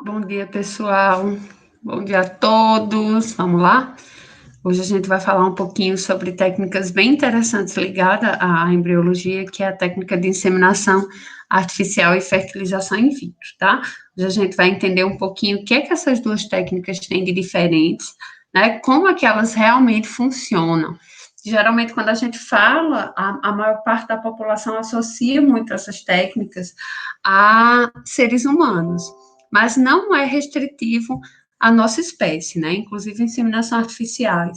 Bom dia, pessoal. Bom dia a todos. Vamos lá? Hoje a gente vai falar um pouquinho sobre técnicas bem interessantes ligadas à embriologia, que é a técnica de inseminação artificial e fertilização in vitro, tá? Hoje a gente vai entender um pouquinho o que é que essas duas técnicas têm de diferentes, né? Como é que elas realmente funcionam. Geralmente, quando a gente fala, a maior parte da população associa muito essas técnicas a seres humanos, mas não é restritivo à nossa espécie, né? Inclusive, a inseminação artificial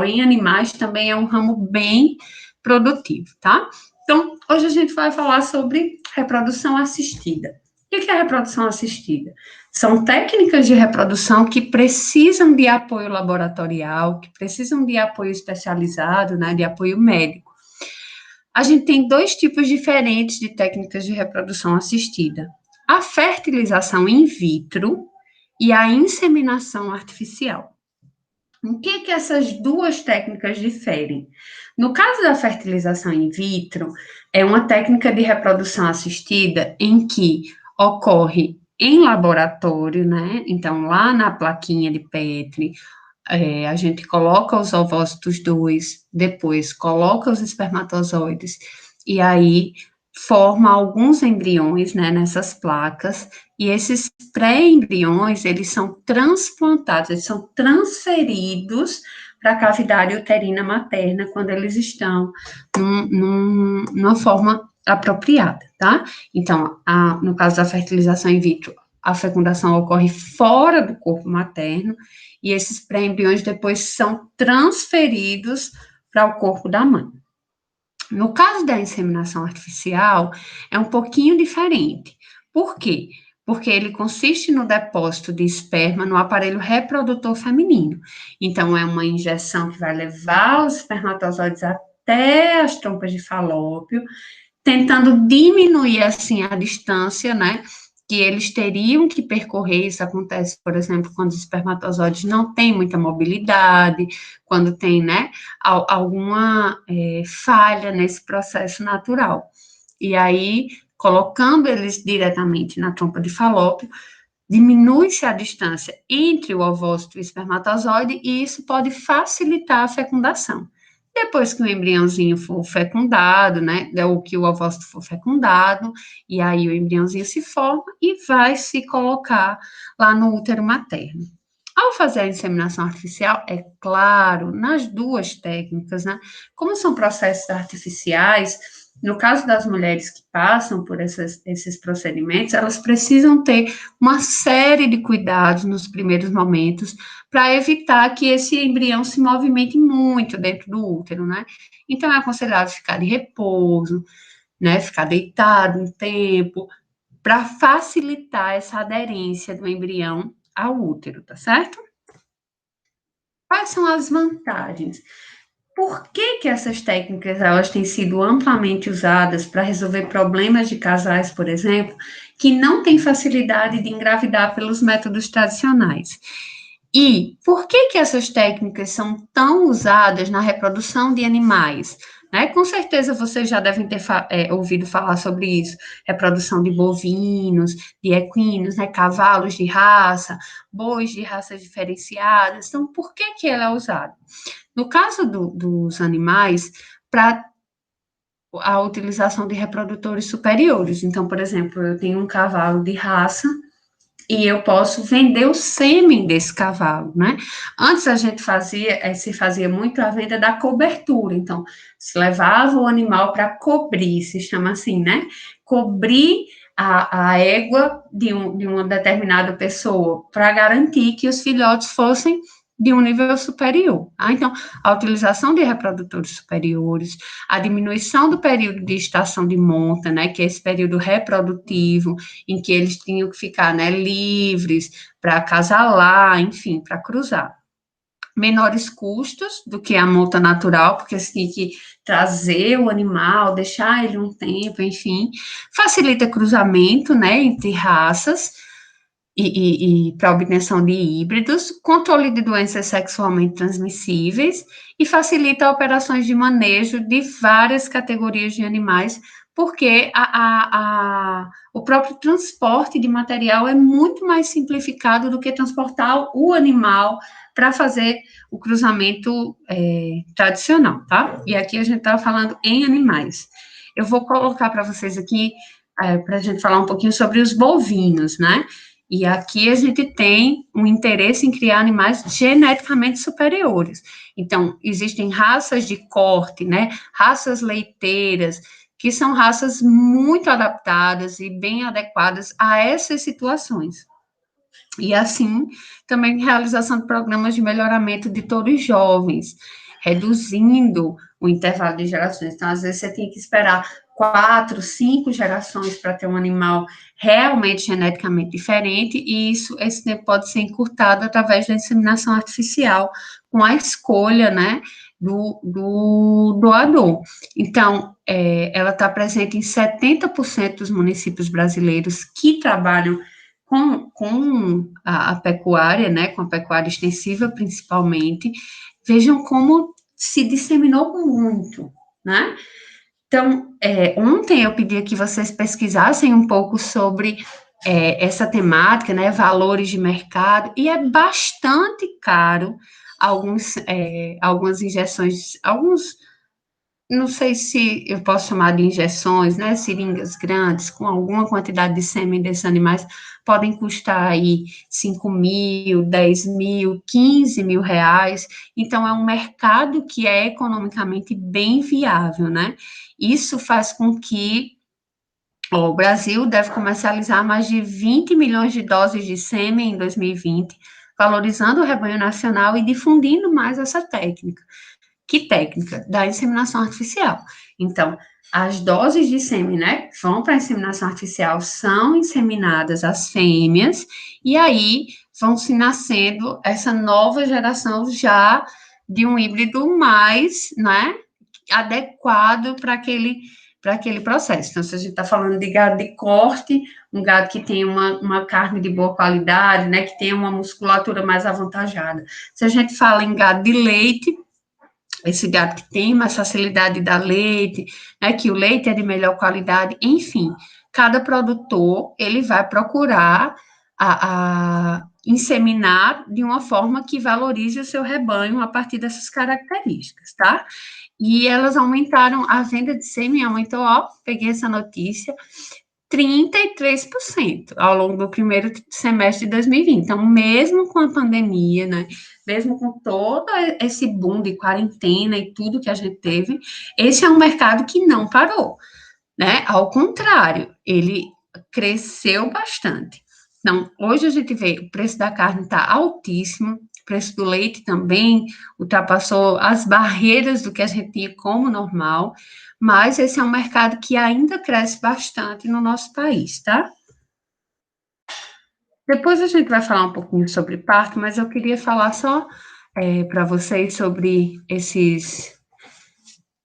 em animais também é um ramo bem produtivo, tá? Então, hoje a gente vai falar sobre reprodução assistida. O que é a reprodução assistida? São técnicas de reprodução que precisam de apoio laboratorial, que precisam de apoio especializado, né, de apoio médico. A gente tem dois tipos diferentes de técnicas de reprodução assistida: a fertilização in vitro e a inseminação artificial. O que essas duas técnicas diferem? No caso da fertilização in vitro, é uma técnica de reprodução assistida em que ocorre em laboratório, né? Então, lá na plaquinha de Petri, a gente coloca os ovócitos dois, depois coloca os espermatozoides, e aí forma alguns embriões, né, nessas placas, e esses pré-embriões, eles são transplantados, eles são transferidos para a cavidade uterina materna quando eles estão numa forma apropriada, tá? Então, no caso da fertilização in vitro, a fecundação ocorre fora do corpo materno, e esses pré-embriões depois são transferidos para o corpo da mãe. No caso da inseminação artificial, é um pouquinho diferente. Por quê? Porque ele consiste no depósito de esperma no aparelho reprodutor feminino. Então, é uma injeção que vai levar os espermatozoides até as trompas de falópio, tentando diminuir, assim, a distância, né, que eles teriam que percorrer. Isso acontece, por exemplo, quando os espermatozoides não têm muita mobilidade, quando tem, né, alguma falha nesse processo natural. E aí, colocando eles diretamente na trompa de falópio, diminui-se a distância entre o ovócito e o espermatozoide, e isso pode facilitar a fecundação. Depois que o embriãozinho for fecundado, né, ou que o ovócito for fecundado, e aí o embriãozinho se forma e vai se colocar lá no útero materno. Ao fazer a inseminação artificial, é claro, nas duas técnicas, né, como são processos artificiais, no caso das mulheres que passam por esses procedimentos, elas precisam ter uma série de cuidados nos primeiros momentos para evitar que esse embrião se movimente muito dentro do útero, né? Então, é aconselhado ficar de repouso, né? Ficar deitado um tempo, para facilitar essa aderência do embrião ao útero, tá certo? Quais são as vantagens? Por que essas técnicas elas têm sido amplamente usadas para resolver problemas de casais, por exemplo, que não têm facilidade de engravidar pelos métodos tradicionais? E por que essas técnicas são tão usadas na reprodução de animais? Né? Com certeza vocês já devem ter ouvido falar sobre isso. Reprodução de bovinos, de equinos, né? Cavalos de raça, bois de raças diferenciadas. Então, por que ela é usada? No caso dos animais, para a utilização de reprodutores superiores. Então, por exemplo, eu tenho um cavalo de raça e eu posso vender o sêmen desse cavalo, né? Antes a gente se fazia muito a venda da cobertura, então se levava o animal para cobrir, se chama assim, né? Cobrir a égua de uma determinada pessoa para garantir que os filhotes fossem de um nível superior. Então, a utilização de reprodutores superiores, a diminuição do período de estação de monta, né, que é esse período reprodutivo, em que eles tinham que ficar, né, livres para acasalar, enfim, para cruzar. Menores custos do que a monta natural, porque você tem que trazer o animal, deixar ele um tempo, enfim. Facilita cruzamento, né, entre raças, e para obtenção de híbridos, controle de doenças sexualmente transmissíveis e facilita operações de manejo de várias categorias de animais, porque o próprio transporte de material é muito mais simplificado do que transportar o animal para fazer o cruzamento tradicional, tá? E aqui a gente está falando em animais. Eu vou colocar para vocês aqui, para a gente falar um pouquinho sobre os bovinos, né? E aqui a gente tem um interesse em criar animais geneticamente superiores. Então, existem raças de corte, né? Raças leiteiras, que são raças muito adaptadas e bem adequadas a essas situações. E assim, também realização de programas de melhoramento de touros jovens, reduzindo o intervalo de gerações. Então, às vezes, você tem que esperar 4, 5 gerações para ter um animal realmente geneticamente diferente, e esse tempo pode ser encurtado através da inseminação artificial, com a escolha, né, do doador. Então, ela está presente em 70% dos municípios brasileiros que trabalham com a pecuária, né, com a pecuária extensiva principalmente. Vejam como se disseminou muito, né? Então, ontem eu pedi que vocês pesquisassem um pouco sobre essa temática, né, valores de mercado, e é bastante caro algumas injeções, não sei se eu posso chamar de injeções, né, seringas grandes, com alguma quantidade de sêmen desses animais, podem custar aí 5 mil, 10 mil, 15 mil reais. Então, é um mercado que é economicamente bem viável, né? Isso faz com que o Brasil deve comercializar mais de 20 milhões de doses de sêmen em 2020, valorizando o rebanho nacional e difundindo mais essa técnica. Que técnica? Da inseminação artificial. Então, as doses de sêmen, né, vão para a inseminação artificial, são inseminadas as fêmeas, e aí vão se nascendo essa nova geração já de um híbrido mais, né, adequado para aquele processo. Então, se a gente está falando de gado de corte, um gado que tem uma carne de boa qualidade, né, que tem uma musculatura mais avantajada. Se a gente fala em gado de leite, esse gado que tem mais facilidade de dar leite, né, que o leite é de melhor qualidade, enfim, cada produtor, ele vai procurar inseminar de uma forma que valorize o seu rebanho a partir dessas características, tá? E elas aumentaram, a venda de sêmen aumentou, ó, peguei essa notícia, 33% ao longo do primeiro semestre de 2020. Então, mesmo com a pandemia, né, mesmo com todo esse boom de quarentena e tudo que a gente teve, esse é um mercado que não parou, né? Ao contrário, ele cresceu bastante. Então, hoje a gente vê o preço da carne está altíssimo, o preço do leite também ultrapassou as barreiras do que a gente tinha como normal, mas esse é um mercado que ainda cresce bastante no nosso país, tá? Depois a gente vai falar um pouquinho sobre parto, mas eu queria falar só para vocês sobre esses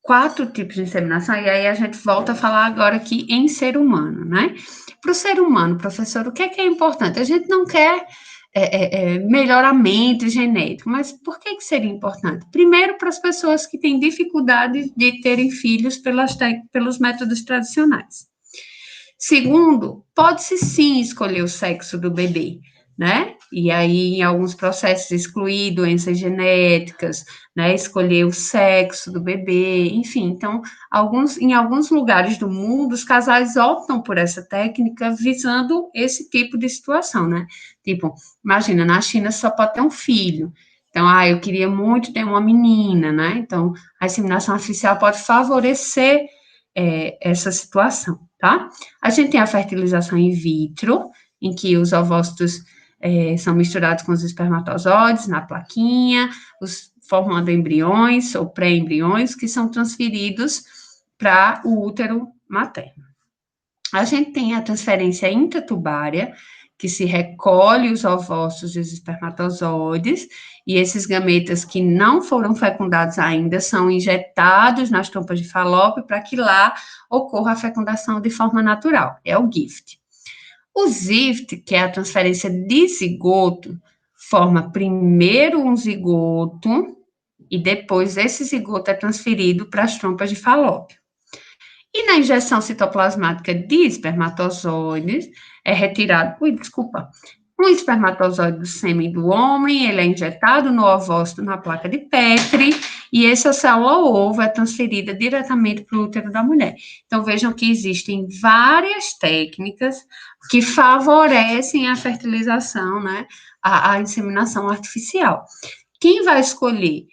4 tipos de inseminação, e aí a gente volta a falar agora aqui em ser humano, né? Para o ser humano, professor, o que é importante? A gente não quer melhoramento genético, mas por que seria importante? Primeiro, para as pessoas que têm dificuldade de terem filhos pelos métodos tradicionais. Segundo, pode-se sim escolher o sexo do bebê, né? E aí, em alguns processos, excluir doenças genéticas, né? Escolher o sexo do bebê, enfim. Então, em alguns lugares do mundo, os casais optam por essa técnica visando esse tipo de situação, né? Tipo, imagina, na China só pode ter um filho. Então, eu queria muito ter uma menina, né? Então, a inseminação artificial pode favorecer essa situação, tá? A gente tem a fertilização in vitro, em que os ovócitos são misturados com os espermatozoides na plaquinha, formando embriões ou pré-embriões que são transferidos para o útero materno. A gente tem a transferência intratubária, que se recolhe os ovócitos e os espermatozoides, e esses gametas que não foram fecundados ainda são injetados nas trompas de Falópio para que lá ocorra a fecundação de forma natural, é o GIFT. O ZIFT, que é a transferência de zigoto, forma primeiro um zigoto e depois esse zigoto é transferido para as trompas de Falópio. E na injeção citoplasmática de espermatozoides, é retirado, desculpa, um espermatozoide do sêmen do homem, ele é injetado no ovócito na placa de Petri, e essa célula ovo é transferida diretamente para o útero da mulher. Então, vejam que existem várias técnicas que favorecem a fertilização, né, a inseminação artificial. Quem vai escolher?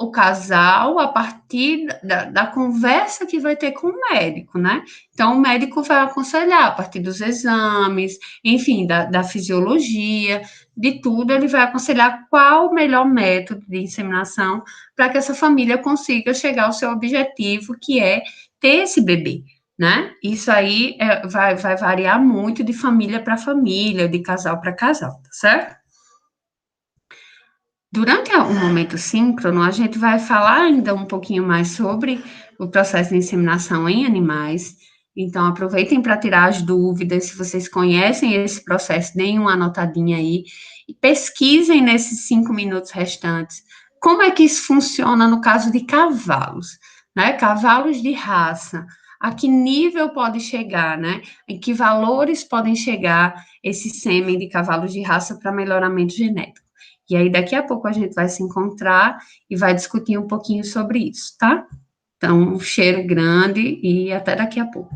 O casal a partir da conversa que vai ter com o médico, né? Então, o médico vai aconselhar a partir dos exames, enfim, da fisiologia, de tudo, ele vai aconselhar qual o melhor método de inseminação para que essa família consiga chegar ao seu objetivo, que é ter esse bebê, né? Isso aí vai variar muito de família para família, de casal para casal, tá certo? Durante o momento síncrono, a gente vai falar ainda um pouquinho mais sobre o processo de inseminação em animais. Então, aproveitem para tirar as dúvidas. Se vocês conhecem esse processo, deem uma anotadinha aí e pesquisem nesses 5 minutos restantes como é que isso funciona no caso de cavalos, né? Cavalos de raça. A que nível pode chegar, né? Em que valores podem chegar esse sêmen de cavalos de raça para melhoramento genético? E aí, daqui a pouco, a gente vai se encontrar e vai discutir um pouquinho sobre isso, tá? Então, um cheiro grande e até daqui a pouco.